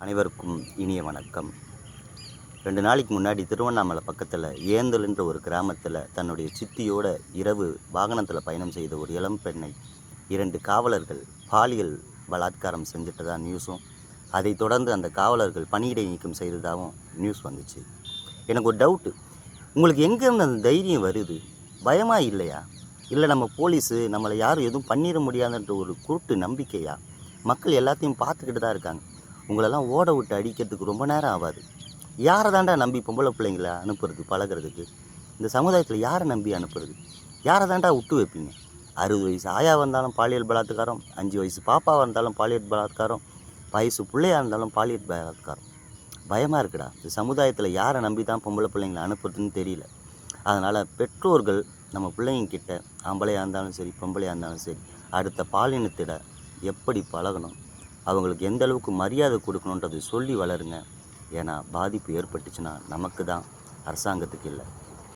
அனைவருக்கும் இனிய வணக்கம். 2 நாளைக்கு முன்னாடி திருவண்ணாமலை பக்கத்தில் ஏந்தல்ன்ற ஒரு கிராமத்தில் தன்னுடைய சித்தியோட இரவு வாகனத்தில் பயணம் செய்த ஒரு இளம் பெண்ணை 2 காவலர்கள் பாலியல் பலாத்காரம் செஞ்சுட்டதா நியூஸும், அதைத் தொடர்ந்து அந்த காவலர்கள் பணியிடை நீக்கம் செய்ததாகவும் நியூஸ் வந்துச்சு. எனக்கு ஒரு டவுட்டு, உங்களுக்கு எங்கேருந்து அந்த தைரியம் வருது? பயமாக இல்லையா? இல்லை நம்ம போலீஸு நம்மளை யாரும் எதுவும் பண்ணிட முடியாதுன்ற ஒரு குருட்டு நம்பிக்கையா? மக்கள் எல்லாத்தையும் பார்த்துக்கிட்டு தான் இருக்காங்க. உங்களெல்லாம் ஓட விட்டு அடிக்கிறதுக்கு ரொம்ப நேரம் ஆகாது. யாரை தாண்டா நம்பி பொம்பளை பிள்ளைங்கள அனுப்புறது பழகிறதுக்கு? இந்த சமுதாயத்தில் யாரை நம்பி அனுப்புறது? யாரை தாண்டா விட்டு வைப்பீங்க? 60 வயசு ஆயா வந்தாலும் பாலியல் பலாத்காரம், 5 வயசு பாப்பாவாக இருந்தாலும் பாலியல் பலாத்காரம், வயசு பிள்ளையாக இருந்தாலும் பாலியல் பலாத்காரம். பயமாக இருக்குடா. இந்த சமுதாயத்தில் யாரை நம்பி தான் பொம்பளை பிள்ளைங்களை அனுப்புறதுன்னு தெரியல. அதனால் பெற்றோர்கள் நம்ம பிள்ளைங்கக்கிட்ட ஆம்பளையாக இருந்தாலும் சரி பொம்பளையாக இருந்தாலும் சரி அடுத்த பாலினத்திட எப்படி பழகணும், அவங்களுக்கு எந்த அளவுக்கு மரியாதை கொடுக்கணுன்றதை சொல்லி வளருங்க. ஏன்னா பாதிப்பு ஏற்பட்டுச்சுன்னா நமக்கு தான், அரசாங்கத்துக்கு இல்லை.